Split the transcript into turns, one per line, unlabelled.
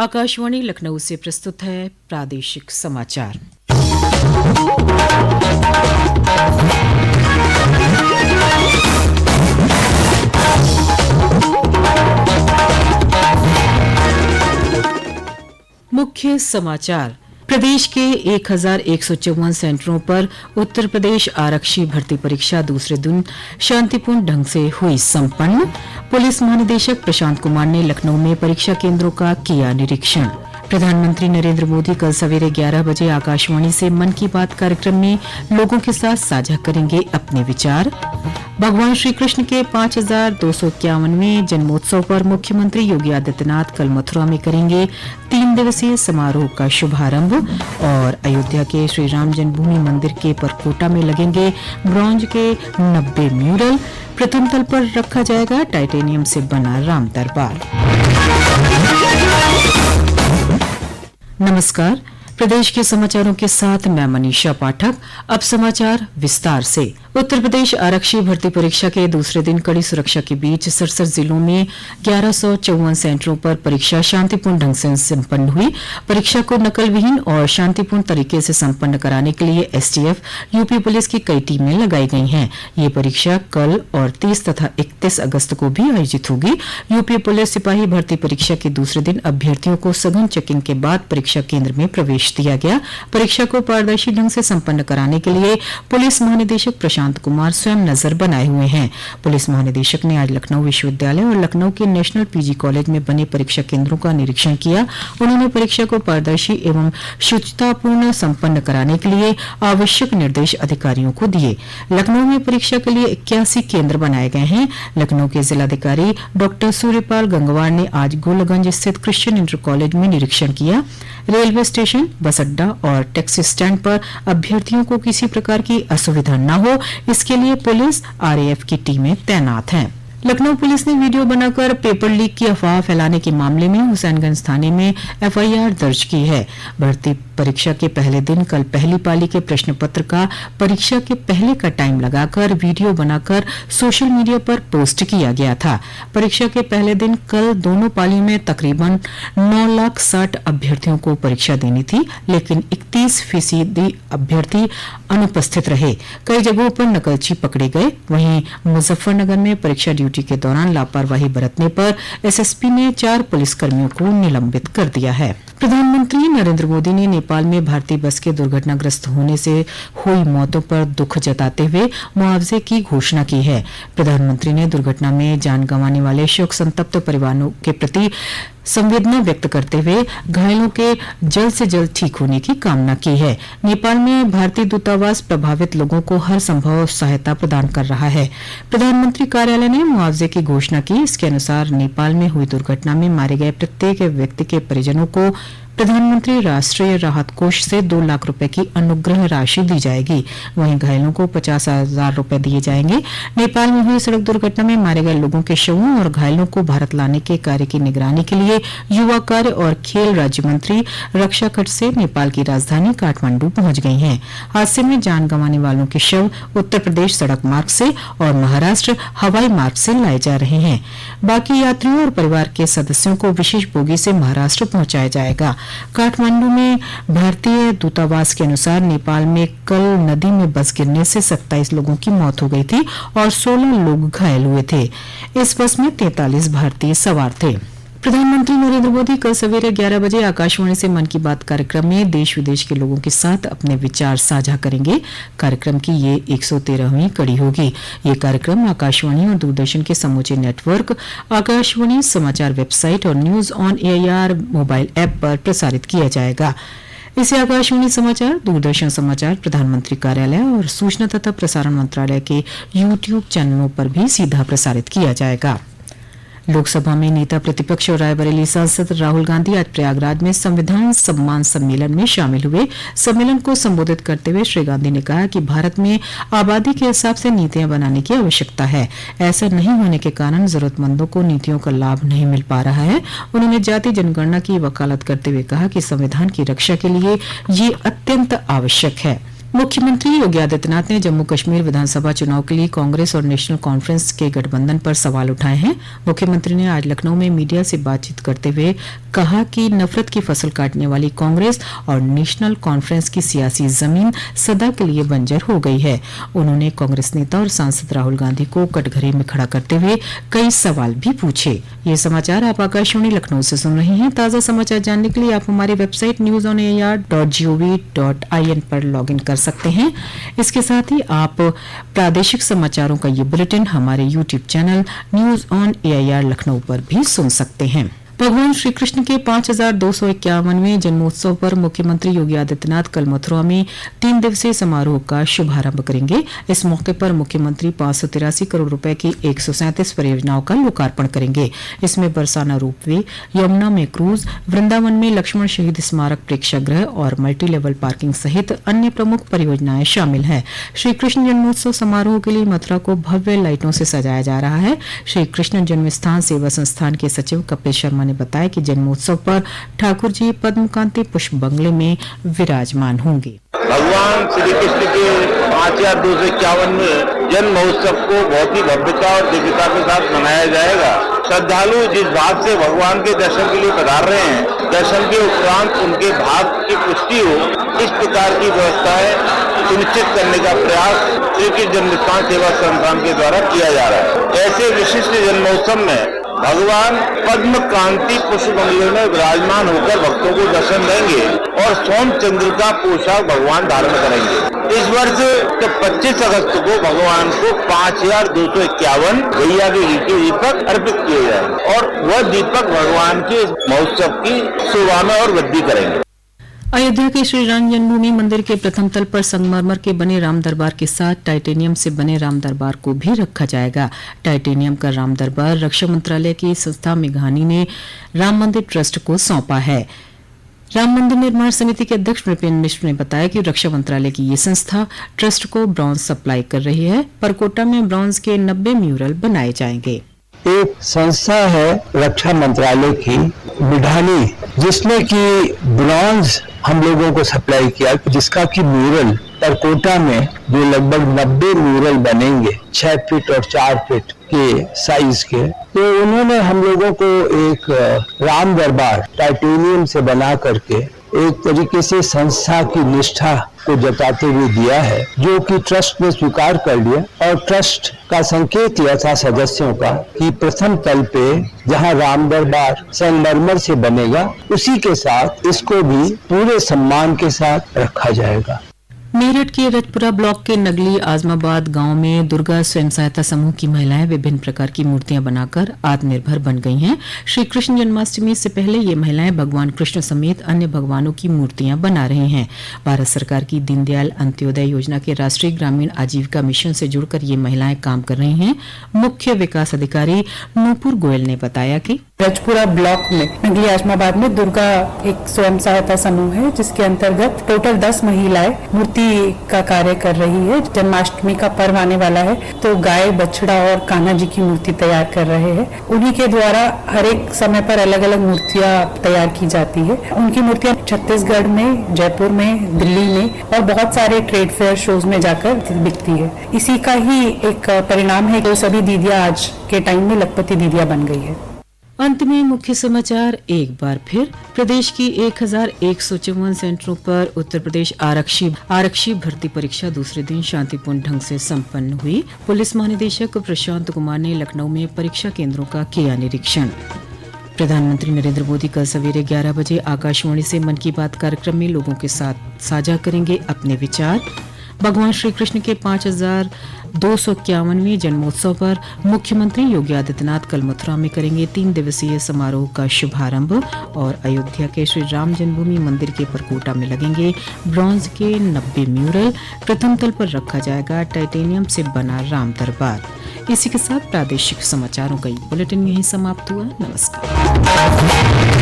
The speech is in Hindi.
आकाशवाणी लखनऊ से प्रस्तुत है प्रादेशिक समाचार। मुख्य समाचार। प्रदेश के 1154 सेंटरों पर उत्तर प्रदेश आरक्षी भर्ती परीक्षा दूसरे दिन शांतिपूर्ण ढंग से हुई संपन्न। पुलिस महानिदेशक प्रशांत कुमार ने लखनऊ में परीक्षा केंद्रों का किया निरीक्षण। प्रधानमंत्री नरेंद्र मोदी कल सवेरे 11 बजे आकाशवाणी से मन की बात कार्यक्रम में लोगों के साथ साझा करेंगे अपने विचार। भगवान श्री कृष्ण के 5251वें जन्मोत्सव पर मुख्यमंत्री योगी आदित्यनाथ कल मथुरा में करेंगे 3 दिवसीय समारोह का शुभारंभ। और अयोध्या के श्री राम जन्मभूमि मंदिर के परकोटा में लगेंगे ब्रॉन्ज के 90 म्यूरल। प्रथम तल पर रखा जाएगा टाइटेनियम से बना राम दरबार। नमस्कार, प्रदेश के समाचारों के साथ मैं मनीषा पाठक। अब समाचार विस्तार से। उत्तर प्रदेश आरक्षी भर्ती परीक्षा के दूसरे दिन कड़ी सुरक्षा के बीच 67 जिलों में 1154 सेंटरों पर परीक्षा शांतिपूर्ण ढंग से संपन्न हुई। परीक्षा को नकल विहीन और शांतिपूर्ण तरीके से संपन्न कराने के लिए एसटीएफ, यूपी पुलिस की कई टीमें लगाई गई हैं। ये परीक्षा कल और 30 तथा 31 अगस्त को भी आयोजित होगी। यूपी पुलिस सिपाही भर्ती परीक्षा के दूसरे दिन अभ्यर्थियों को सघन चेकिंग के बाद परीक्षा केंद्र में प्रवेश दिया गया। परीक्षा को पारदर्शी ढंग से संपन्न कराने के लिए पुलिस महानिदेशक प्रशांत कुमार स्वयं नजर बनाए हुए हैं। पुलिस महानिदेशक ने आज लखनऊ विश्वविद्यालय और लखनऊ के नेशनल पीजी कॉलेज में बने परीक्षा केंद्रों का निरीक्षण किया। उन्होंने परीक्षा को पारदर्शी एवं शुचितापूर्ण संपन्न कराने के लिए आवश्यक निर्देश अधिकारियों को दिए। लखनऊ में परीक्षा के लिए 81 केंद्र बनाए गए हैं। लखनऊ के जिलाधिकारी डॉक्टर सूर्यपाल गंगवार ने आज गोलगंज स्थित क्रिश्चियन इंटर कॉलेज में निरीक्षण किया। रेलवे स्टेशन, बस अड्डा और टैक्सी स्टैंड पर अभ्यर्थियों को किसी प्रकार की असुविधा न हो, इसके लिए पुलिस, आरएएफ की टीमें तैनात हैं। लखनऊ पुलिस ने वीडियो बनाकर पेपर लीक की अफवाह फैलाने के मामले में हुसैनगंज थाने में एफआईआर दर्ज की है। भर्ती परीक्षा के पहले दिन कल पहली पाली के प्रश्न पत्र का परीक्षा के पहले का टाइम लगाकर वीडियो बनाकर सोशल मीडिया पर पोस्ट किया गया था। परीक्षा के पहले दिन कल दोनों पालियों में तकरीबन 9,60,000 अभ्यर्थियों को परीक्षा देनी थी, लेकिन 31% अभ्यर्थी अनुपस्थित रहे। कई जगहों पर नकलची पकड़े गए। वहीं मुजफ्फरनगर में परीक्षा ड्यूटी के दौरान लापरवाही बरतने पर एसएसपी ने 4 पुलिसकर्मियों को निलंबित कर दिया है। प्रधानमंत्री नरेंद्र मोदी ने नेपाल में भारतीय बस के दुर्घटनाग्रस्त होने से हुई मौतों पर दुख जताते हुए मुआवजे की घोषणा की है। प्रधानमंत्री ने दुर्घटना में जान गंवाने वाले शोक संतप्त परिवारों के प्रति संवेदना व्यक्त करते हुए घायलों के जल्द से जल्द ठीक होने की कामना की है। नेपाल में भारतीय दूतावास प्रभावित लोगों को हर संभव सहायता प्रदान कर रहा है। प्रधानमंत्री कार्यालय ने मुआवजे की घोषणा की। इसके अनुसार नेपाल में हुई दुर्घटना में मारे गए प्रत्येक व्यक्ति के परिजनों को प्रधानमंत्री राष्ट्रीय राहत कोष से 2 लाख रुपए की अनुग्रह राशि दी जाएगी। वहीं घायलों को 50,000 रुपए दिए जाएंगे। नेपाल में हुई सड़क दुर्घटना में मारे गए लोगों के शवों और घायलों को भारत लाने के कार्य की निगरानी के लिए युवा कार्य और खेल राज्य मंत्री रक्षा कट से नेपाल की राजधानी काठमांडू पहुंच गई हैं। हादसे में जान गंवाने वालों के शव उत्तर प्रदेश सड़क मार्ग से और महाराष्ट्र हवाई मार्ग से लाए जा रहे हैं। बाकी यात्रियों और परिवार के सदस्यों को विशेष बोगी से महाराष्ट्र पहुंचाया जाएगा। काठमांडू में भारतीय दूतावास के अनुसार नेपाल में कल नदी में बस गिरने से 27 लोगों की मौत हो गई थी और 16 लोग घायल हुए थे। इस बस में 43 भारतीय सवार थे। प्रधानमंत्री नरेंद्र मोदी कल सवेरे 11 बजे आकाशवाणी से मन की बात कार्यक्रम में देश विदेश के लोगों के साथ अपने विचार साझा करेंगे। कार्यक्रम की ये 113वीं कड़ी होगी। ये कार्यक्रम आकाशवाणी और दूरदर्शन के समूचे नेटवर्क, आकाशवाणी समाचार वेबसाइट और news on AIR mobile app पर प्रसारित किया जाएगा। इसे आकाशवाणी समाचार, दूरदर्शन समाचार, प्रधानमंत्री कार्यालय और सूचना तथा प्रसारण मंत्रालय के यूट्यूब चैनलों पर भी सीधा प्रसारित किया जाएगा। लोकसभा में नेता प्रतिपक्ष और रायबरेली सांसद राहुल गांधी आज प्रयागराज में संविधान सम्मान सम्मेलन में शामिल हुए। सम्मेलन को संबोधित करते हुए श्री गांधी ने कहा कि भारत में आबादी के हिसाब से नीतियां बनाने की आवश्यकता है। ऐसा नहीं होने के कारण जरूरतमंदों को नीतियों का लाभ नहीं मिल पा रहा है। उन्होंने जाति जनगणना की वकालत करते हुए कहा कि संविधान की रक्षा के लिए ये अत्यंत आवश्यक है। मुख्यमंत्री योगी आदित्यनाथ ने जम्मू कश्मीर विधानसभा चुनाव के लिए कांग्रेस और नेशनल कॉन्फ्रेंस के गठबंधन पर सवाल उठाए हैं। मुख्यमंत्री ने आज लखनऊ में मीडिया से बातचीत करते हुए कहा कि नफरत की फसल काटने वाली कांग्रेस और नेशनल कॉन्फ्रेंस की सियासी जमीन सदा के लिए बंजर हो गई है। उन्होंने कांग्रेस नेता और सांसद राहुल गांधी को कटघरे में खड़ा करते हुए कई सवाल भी पूछे। ये समाचार आप आकाशवाणी लखनऊ से सुन रहे हैं। ताजा समाचार जानने के लिए आप हमारी वेबसाइट news.on.air.gov.in पर लॉग इन कर सकते हैं। इसके साथ ही आप प्रादेशिक समाचारों का ये बुलेटिन हमारे YouTube channel news on AIR Lucknow पर भी सुन सकते हैं। भगवान श्री कृष्ण के 5251वें जन्मोत्सव पर मुख्यमंत्री योगी आदित्यनाथ कल मथुरा में 3 दिवसीय समारोह का शुभारंभ करेंगे। इस मौके पर मुख्यमंत्री 583 करोड़ रुपए की 137 परियोजनाओं का लोकार्पण करेंगे। इसमें बरसाना रोपवे, यमुना में क्रूज, वृंदावन में लक्ष्मण शहीद स्मारक प्रेक्षागृह और मल्टी लेवल पार्किंग सहित अन्य प्रमुख परियोजनाएं शामिल हैं। श्री कृष्ण जन्मोत्सव समारोह के लिए मथुरा को भव्य लाइटों से सजाया जा रहा है। श्री कृष्ण जन्मस्थान सेवा संस्थान के सचिव कपिल शर्मा ने बताया कि जन्मोत्सव पर ठाकुर जी पद्मकांति पुष्प बंगले में विराजमान होंगे।
भगवान श्री कृष्ण के 5251वें जन्म महोत्सव को बहुत ही भव्यता और दिव्यता के साथ मनाया जाएगा। श्रद्धालु जिस भाव से भगवान के दर्शन के लिए पधार रहे हैं, दर्शन के उपरांत उनके भाव की पुष्टि हो, इस प्रकार की व्यवस्थाएं सुनिश्चित करने का प्रयास श्री कृष्ण जन्मस्थान सेवा संस्थान के द्वारा किया जा रहा है। ऐसे विशिष्ट जन्मोत्सव में भगवान पद्म कांति पुष्प बंगले में विराजमान होकर भक्तों को दर्शन देंगे और सोम चंद्र का पोशाक भगवान धारण करेंगे। इस वर्ष 25 अगस्त को भगवान को 5251 गैया के घी के दीपक अर्पित किए जाएंगे और वह दीपक भगवान के महोत्सव की शोभा में और वृद्धि करेंगे।
अयोध्या के श्री राम जन्मभूमि मंदिर के प्रथम तल पर संगमरमर के बने राम दरबार के साथ टाइटेनियम से बने राम दरबार को भी रखा जाएगा। टाइटेनियम का राम दरबार रक्षा मंत्रालय की संस्था मेघानी ने राम मंदिर ट्रस्ट को सौंपा है। राम मंदिर निर्माण समिति के अध्यक्ष विपिन मिश्र ने बताया कि रक्षा मंत्रालय की ये संस्था ट्रस्ट को ब्रॉन्ज सप्लाई कर रही है। परकोटा में ब्रॉन्ज के 90 म्यूरल बनाए जाएंगे।
एक संस्था है रक्षा मंत्रालय की मिढानी, जिसने की ब्रॉन्ज हम लोगों को सप्लाई किया, जिसका की म्यूरल परकोटा में जो लगभग 90 म्यूरल बनेंगे 6 फीट और 4 फीट के साइज के, तो उन्होंने हम लोगों को एक राम दरबार टाइटेनियम से बना करके एक तरीके से संस्था की निष्ठा को जताते हुए दिया है, जो कि ट्रस्ट ने स्वीकार कर लिया और ट्रस्ट का संकेत यह था सदस्यों का कि प्रथम तल पे जहां राम दरबार संगमरमर से बनेगा, उसी के साथ इसको भी पूरे सम्मान के साथ रखा जाएगा।
मेरठ के रजपुरा ब्लॉक के नगली आजमाबाद गांव में दुर्गा स्वयं सहायता समूह की महिलाएं विभिन्न प्रकार की मूर्तियां बनाकर आत्मनिर्भर बन गई हैं। श्री कृष्ण जन्माष्टमी से पहले ये महिलाएं भगवान कृष्ण समेत अन्य भगवानों की मूर्तियां बना रही हैं। भारत सरकार की दीनदयाल अंत्योदय योजना के राष्ट्रीय ग्रामीण आजीविका मिशन से जुड़कर ये महिलाएं काम कर रही हैं। मुख्य विकास अधिकारी नूपुर गोयल ने बताया कि
रजपुरा ब्लॉक में नगली आजमाबाद में दुर्गा एक स्वयं सहायता समूह है, जिसके अंतर्गत टोटल 10 महिलाएं मूर्ति का कार्य कर रही है। जन्माष्टमी का पर्व आने वाला है, तो गाय, बछड़ा और कान्हा जी की मूर्ति तैयार कर रहे हैं। उन्हीं के द्वारा हर एक समय पर अलग अलग मूर्तियां तैयार की जाती है। उनकी मूर्तियां छत्तीसगढ़ में, जयपुर में, दिल्ली में और बहुत सारे ट्रेड फेयर शोज में जाकर बिकती है। इसी का ही एक परिणाम है कि सभी दीदियां आज के टाइम में लखपति दीदियां बन गई है।
अंत में मुख्य समाचार एक बार फिर। प्रदेश की 1154 सेंटरों पर उत्तर प्रदेश आरक्षी भर्ती परीक्षा दूसरे दिन शांतिपूर्ण ढंग से संपन्न हुई। पुलिस महानिदेशक प्रशांत कुमार ने लखनऊ में परीक्षा केंद्रों का किया निरीक्षण। प्रधानमंत्री नरेंद्र मोदी कल सवेरे 11 बजे आकाशवाणी से मन की बात कार्यक्रम में लोगों के साथ साझा करेंगे अपने विचार। भगवान श्री कृष्ण के 5251वें जन्मोत्सव पर मुख्यमंत्री योगी आदित्यनाथ कल मथुरा में करेंगे 3 दिवसीय समारोह का शुभारंभ। और अयोध्या के श्री राम जन्मभूमि मंदिर के परकोटा में लगेंगे ब्रॉन्ज के 90 म्यूरल। प्रथम तल पर रखा जाएगा टाइटेनियम से बना राम दरबार। इसी के साथ प्रादेशिक समाचारों का ये बुलेटिन यहीं समाप्त हुआ। नमस्कार।